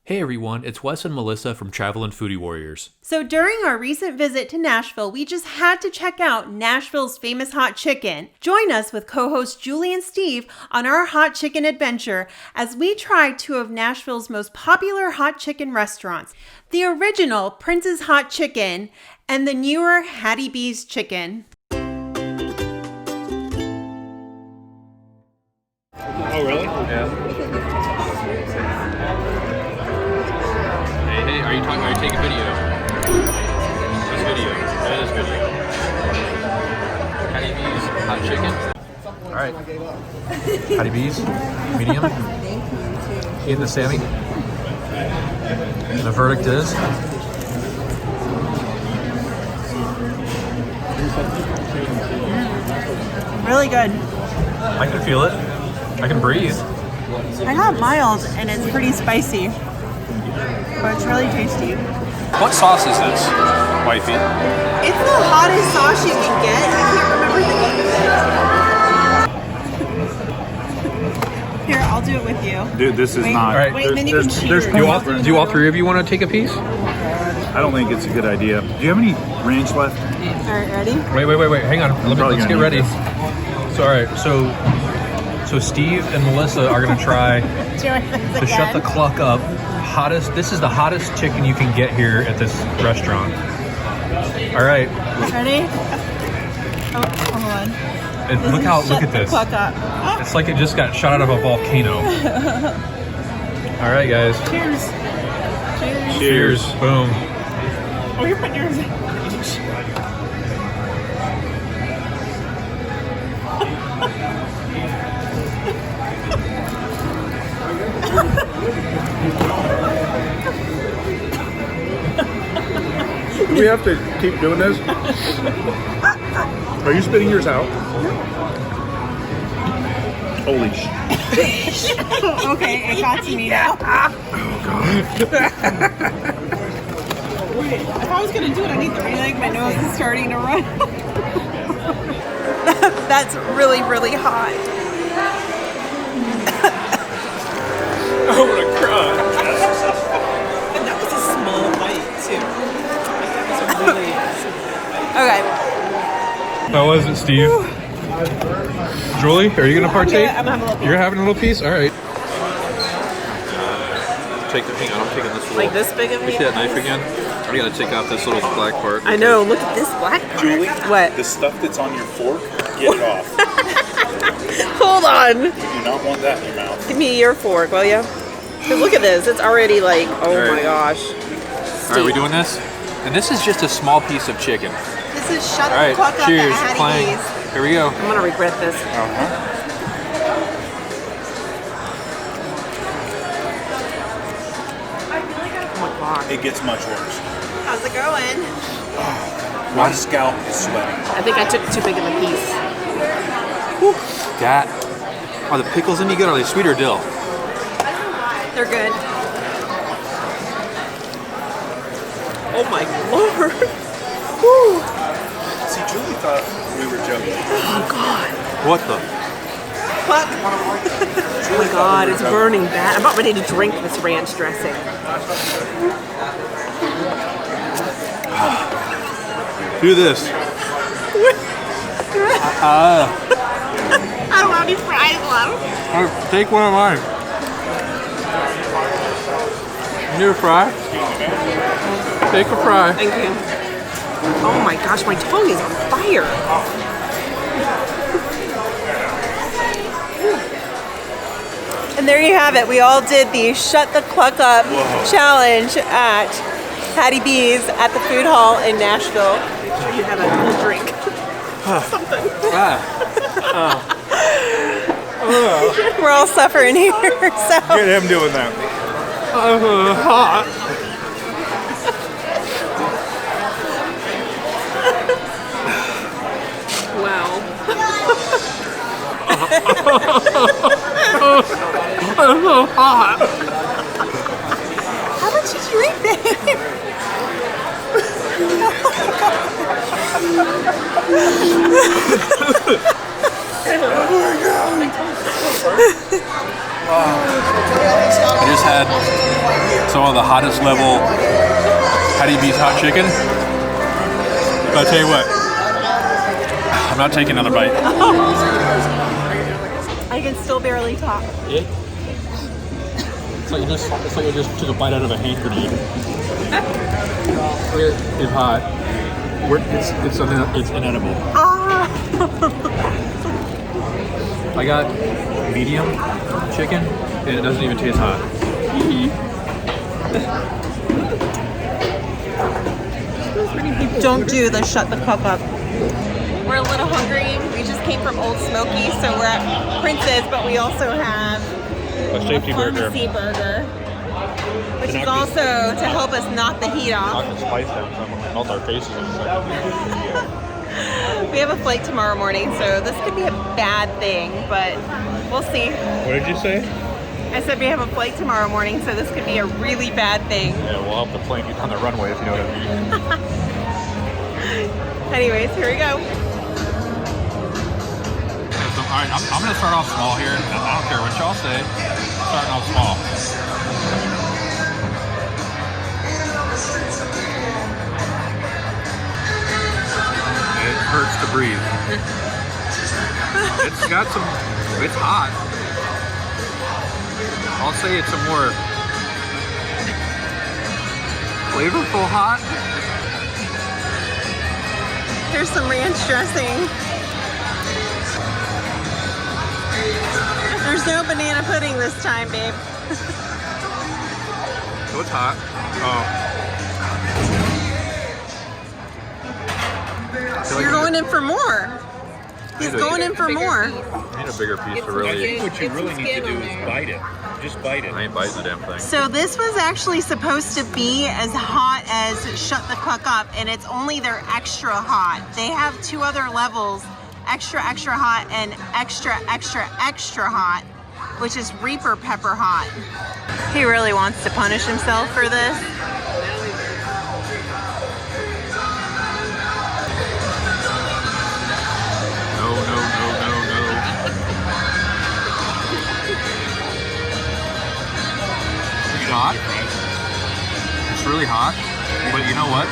Hey everyone, it's Wes and Melissa from Travelin' Foodie Warriors. So during our recent visit to Nashville, we just had to check out Nashville's famous hot chicken. Join us with co-hosts Julie and Steve on our hot chicken adventure as we try two of Nashville's most popular hot chicken restaurants, the original Prince's Hot Chicken and the newer Hattie B's Chicken. Oh, really? Yeah. Hey, are you taking video? This video. That is video. Hattie B's hot chicken. Alright. Hattie B's, medium. Eating the Sammy. And the verdict is... Really good. I can feel it. I can breathe. I got mild and it's pretty spicy, but it's really tasty. What sauce is this, wifey? It's the hottest sauce you can get. I can't remember the name of it. Here, I'll do it with you. Dude, this is not. All right. Wait, and then you can cheers. Do all three of you want to take a piece? I don't think it's a good idea. Do you have any ranch left? All right, ready? Wait. Hang on. Let's get ready. So, all right. So Steve and Melissa are gonna try to shut the cluck up. This is the hottest chicken you can get here at this restaurant. All right. Ready? Oh, hold on. And look at this. Cluck up. It's like it just got shot out of a volcano. All right, guys. Cheers. Cheers. Boom. Oh, you're putting yours in. Do we have to keep doing this? Are you spitting yours out? Holy shit. Okay, it got to me now. Oh, God. Wait, if I was going to do it, I need to like my nose is starting to run. That's really, really hot. I want to cry. And that was a small bite too. That was a really Okay. How was it, Steve? Julie, are you gonna partake? I'm having a little piece. You're having a little piece? All right. Hang on, I'm taking this little. like this big of You see it. that knife again? I gotta take out this little black part. I know. Look at this black part. Julie, What? the stuff that's on your fork, get it off. Hold on. You do not want that in your mouth. Give me your fork, will ya? 'Cause look at this. It's already like, oh All right. my gosh. All right, we doing this? And this is just a small piece of chicken. This is shut All right, the cluck up cheers. at Hattie Clang. B's. Here we go. I'm gonna regret this. Uh-huh. Oh my god. It gets much worse. How's it going? My scalp is sweating. I think I took too big of a piece. That. Are the pickles any good? Are they sweet or dill? They're good. Oh my lord. See, Julie thought we were joking. What the? Cluck. Oh my god, it's burning bad. I'm about ready to drink this ranch dressing. Do this. I don't have any fries left. Take one of mine. You need a fry? Take a fry. Thank you. Oh my gosh, my tongue is on fire. And there you have it. We all did the Shut the Cluck Up challenge at Hattie B's at the food hall in Nashville. Make sure you have a cool drink. We're all suffering here. So Get him doing that. Wow. how much did you eat, babe? I just had some of the hottest level Hattie B's hot chicken. But I'll tell you what, I'm not taking another bite. I can still barely talk. It's like you just took a bite out of a hand grenade. It's hot. It's inedible. Ah! I got medium chicken, and it doesn't even taste hot. Don't do the shut the fuck up. We're a little hungry. We just came from Old Smoky, so we're at Prince's, but we also have A safety burger. pharmacy burger, which is also to help us knock the heat off. Knock the spice down. So I'm gonna melt our faces in a second. We have a flight tomorrow morning, so this could be a bad thing, but we'll see. What did you say? I said we have a flight tomorrow morning, so this could be a really bad thing. Yeah, we'll have the plane get on the runway if you know what I mean. Anyways, here we go. So, all right, I'm gonna start off small here. I don't care what y'all say. Starting off small. It hurts to breathe. It's got some. It's hot. I'll say it's a more flavorful hot. Here's some ranch dressing. There's no banana pudding this time, babe. So it's hot. You're going in for more. He's going in for more. I need a bigger piece to really. I think what you really need to do is bite it. Just bite it. I ain't biting the damn thing. So this was actually supposed to be as hot as Shut the Fuck Up, and it's only their extra hot. They have 2 other levels, extra, extra hot and extra, extra, extra hot, which is Reaper Pepper Hot. He really wants to punish himself for this. No. It's hot. It's really hot. But you know what?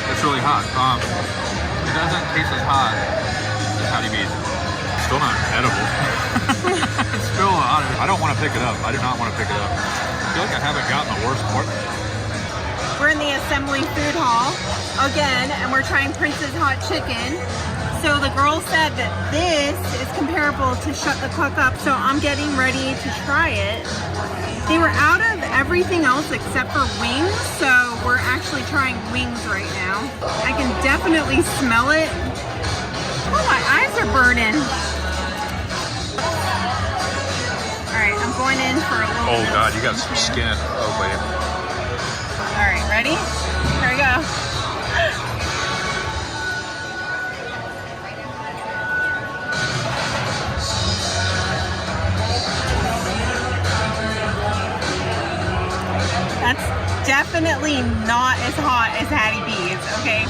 It's really hot. It doesn't taste as hot as Hattie B's. Still not edible. It's still hot. I don't want to pick it up. I do not want to pick it up. I feel like I haven't gotten the worst part. We're in the Assembly Food Hall again, and we're trying Prince's Hot Chicken. So the girl said that this is comparable to Shut the Fuck Up, so I'm getting ready to try it. They were out of everything else except for wings, so we're actually trying wings right now. I can definitely smell it. Oh, my eyes are burning. All right, I'm going in for a little Oh bit. God, you got some skin. Oh wait. All right, ready? Here we go. That's definitely not as hot as Hattie B's, okay?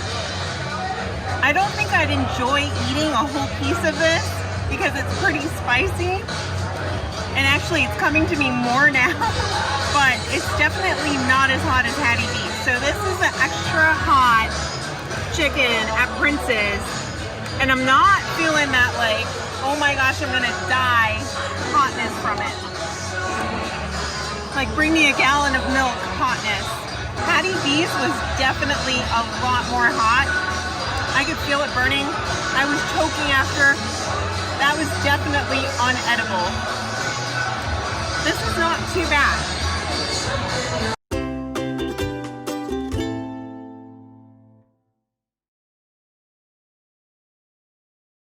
I don't think I'd enjoy eating a whole piece of this because it's pretty spicy. And actually it's coming to me more now, but it's definitely not as hot as Hattie B. So this is an extra hot chicken at Prince's, and I'm not feeling that like, oh my gosh, I'm gonna die hotness from it. Like bring me a gallon of milk hotness. Hattie B's was definitely a lot more hot. I could feel it burning. I was choking after. That was definitely unedible. This is not too bad.